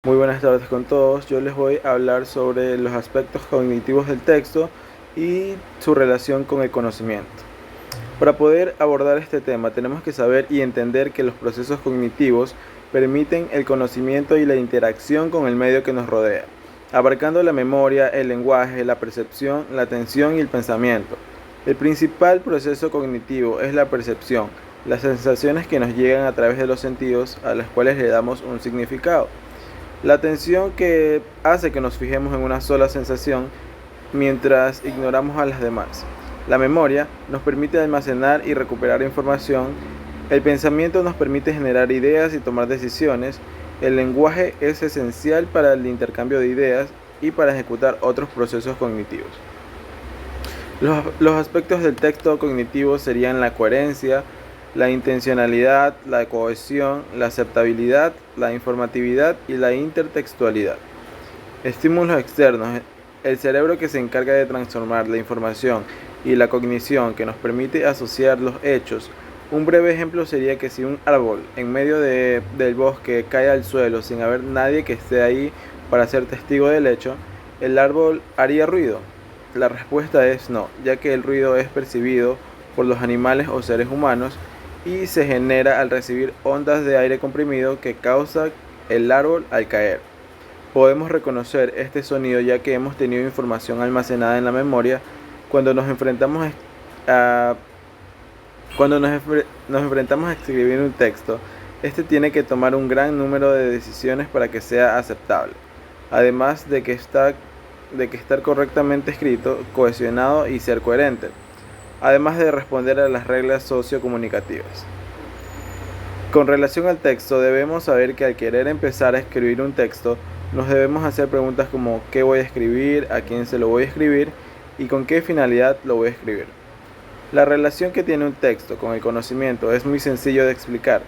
Muy buenas tardes con todos. Yo les voy a hablar sobre los aspectos cognitivos del texto y su relación con el conocimiento. Para poder abordar este tema tenemos que saber y entender que los procesos cognitivos permiten el conocimiento y la interacción con el medio que nos rodea, abarcando la memoria, el lenguaje, la percepción, la atención y el pensamiento. El principal proceso cognitivo es la percepción, las sensaciones que nos llegan a través de los sentidos a las cuales le damos un significado. La atención que hace que nos fijemos en una sola sensación mientras ignoramos a las demás. La memoria nos permite almacenar y recuperar información. El pensamiento nos permite generar ideas y tomar decisiones. El lenguaje es esencial para el intercambio de ideas y para ejecutar otros procesos cognitivos. Los aspectos del texto cognitivo serían la coherencia, la intencionalidad, la cohesión, la aceptabilidad, la informatividad y la intertextualidad. Estímulos externos. El cerebro que se encarga de transformar la información y la cognición que nos permite asociar los hechos. Un breve ejemplo sería que si un árbol en medio del bosque cae al suelo sin haber nadie que esté ahí para ser testigo del hecho, ¿el árbol haría ruido? La respuesta es no, ya que el ruido es percibido por los animales o seres humanos y se genera al recibir ondas de aire comprimido que causa el árbol al caer. Podemos reconocer este sonido ya que hemos tenido información almacenada en la memoria cuando nos enfrentamos a escribir un texto. Este tiene que tomar un gran número de decisiones para que sea aceptable, además de que estar correctamente escrito, cohesionado y ser coherente, además de responder a las reglas sociocomunicativas. Con relación al texto, debemos saber que al querer empezar a escribir un texto, nos debemos hacer preguntas como ¿qué voy a escribir? ¿A quién se lo voy a escribir? ¿Y con qué finalidad lo voy a escribir? La relación que tiene un texto con el conocimiento es muy sencillo de explicar.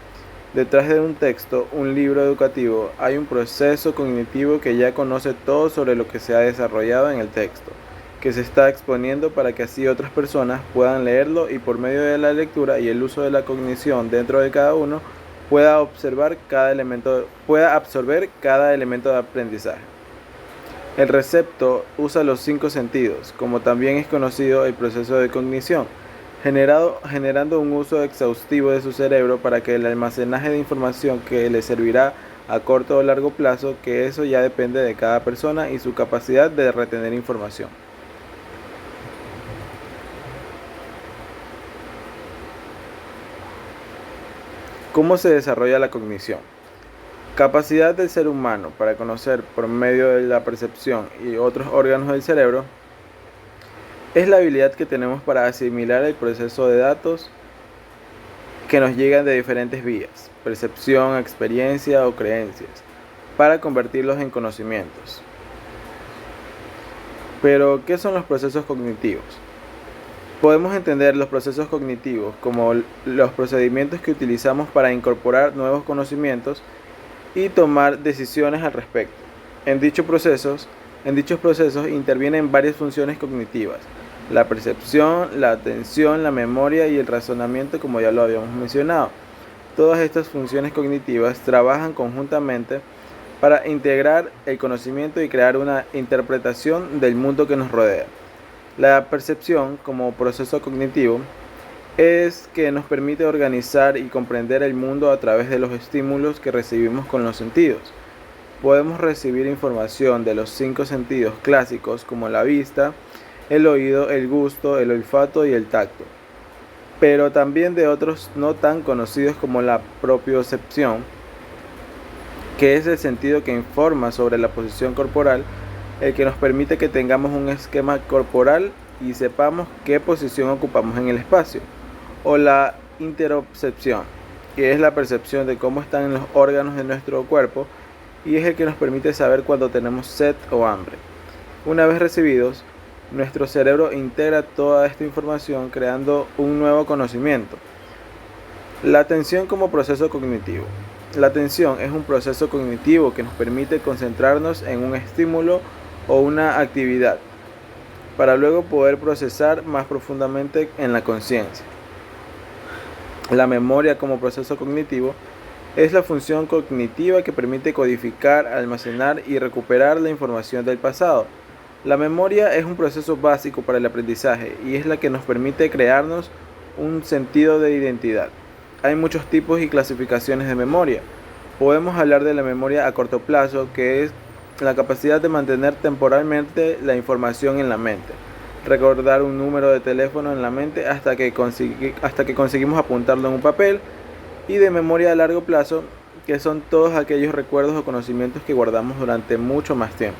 Detrás de un texto, un libro educativo, hay un proceso cognitivo que ya conoce todo sobre lo que se ha desarrollado en el texto, que se está exponiendo para que así otras personas puedan leerlo y por medio de la lectura y el uso de la cognición dentro de cada uno pueda absorber cada elemento de aprendizaje. El receptor usa los 5 sentidos, como también es conocido el proceso de cognición, generando un uso exhaustivo de su cerebro para que el almacenaje de información que le servirá a corto o largo plazo, que eso ya depende de cada persona y su capacidad de retener información. ¿Cómo se desarrolla la cognición? Capacidad del ser humano para conocer por medio de la percepción y otros órganos del cerebro es la habilidad que tenemos para asimilar el proceso de datos que nos llegan de diferentes vías, percepción, experiencia o creencias, para convertirlos en conocimientos. Pero, ¿qué son los procesos cognitivos? Podemos entender los procesos cognitivos como los procedimientos que utilizamos para incorporar nuevos conocimientos y tomar decisiones al respecto. En dichos procesos intervienen varias funciones cognitivas: la percepción, la atención, la memoria y el razonamiento, como ya lo habíamos mencionado. Todas estas funciones cognitivas trabajan conjuntamente para integrar el conocimiento y crear una interpretación del mundo que nos rodea. La percepción, como proceso cognitivo, es que nos permite organizar y comprender el mundo a través de los estímulos que recibimos con los sentidos. Podemos recibir información de los 5 sentidos clásicos como la vista, el oído, el gusto, el olfato y el tacto, pero también de otros no tan conocidos como la propiocepción, que es el sentido que informa sobre la posición corporal, el que nos permite que tengamos un esquema corporal y sepamos qué posición ocupamos en el espacio, o la interocepción, que es la percepción de cómo están los órganos de nuestro cuerpo y es el que nos permite saber cuando tenemos sed o hambre. Una vez recibidos, nuestro cerebro integra toda esta información creando un nuevo conocimiento. La atención como proceso cognitivo. La atención es un proceso cognitivo que nos permite concentrarnos en un estímulo o una actividad para luego poder procesar más profundamente en la conciencia. La memoria como proceso cognitivo Es la función cognitiva que permite codificar, almacenar y recuperar la información del pasado. La memoria es un proceso básico para el aprendizaje y es la que nos permite crearnos un sentido de identidad. Hay muchos tipos y clasificaciones de memoria. Podemos hablar de la memoria a corto plazo, que es la capacidad de mantener temporalmente la información en la mente. Recordar un número de teléfono en la mente hasta que conseguimos apuntarlo en un papel. Y de memoria a largo plazo, que son todos aquellos recuerdos o conocimientos que guardamos durante mucho más tiempo.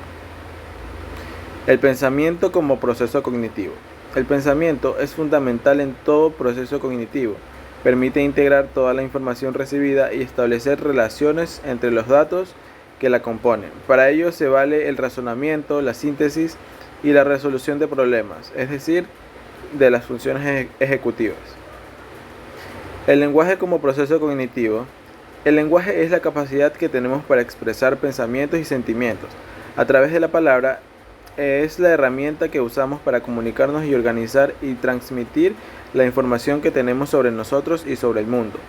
El pensamiento como proceso cognitivo. El pensamiento es fundamental en todo proceso cognitivo. Permite integrar toda la información recibida y establecer relaciones entre los datos que la componen. Para ello se vale el razonamiento, la síntesis y la resolución de problemas, es decir, de las funciones ejecutivas. El lenguaje como proceso cognitivo. El lenguaje es la capacidad que tenemos para expresar pensamientos y sentimientos. A través de la palabra es la herramienta que usamos para comunicarnos y organizar y transmitir la información que tenemos sobre nosotros y sobre el mundo.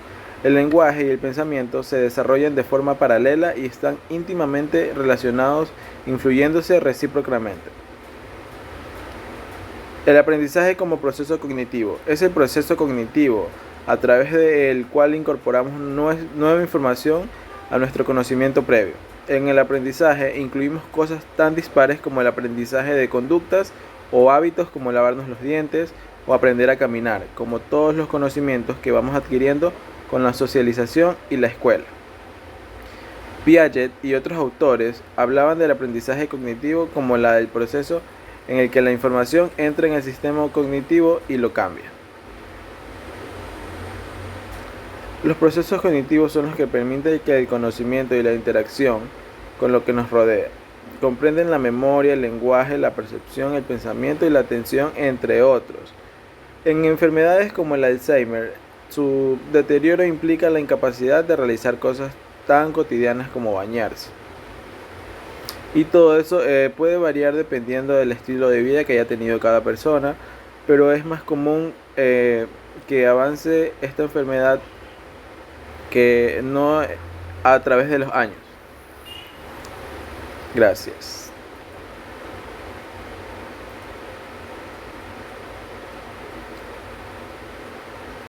El lenguaje y el pensamiento se desarrollan de forma paralela y están íntimamente relacionados, influyéndose recíprocamente. El aprendizaje como proceso cognitivo. Es el proceso cognitivo a través del cual incorporamos nueva información a nuestro conocimiento previo. En el aprendizaje incluimos cosas tan dispares como el aprendizaje de conductas o hábitos como lavarnos los dientes o aprender a caminar, como todos los conocimientos que vamos adquiriendo con la socialización y la escuela. Piaget y otros autores hablaban del aprendizaje cognitivo como la del proceso en el que la información entra en el sistema cognitivo y lo cambia. Los procesos cognitivos son los que permiten que el conocimiento y la interacción con lo que nos rodea comprenden la memoria, el lenguaje, la percepción, el pensamiento y la atención, entre otros. En enfermedades como el Alzheimer, su deterioro implica la incapacidad de realizar cosas tan cotidianas como bañarse. Y todo eso puede variar dependiendo del estilo de vida que haya tenido cada persona, pero es más común que avance esta enfermedad que no a través de los años. Gracias.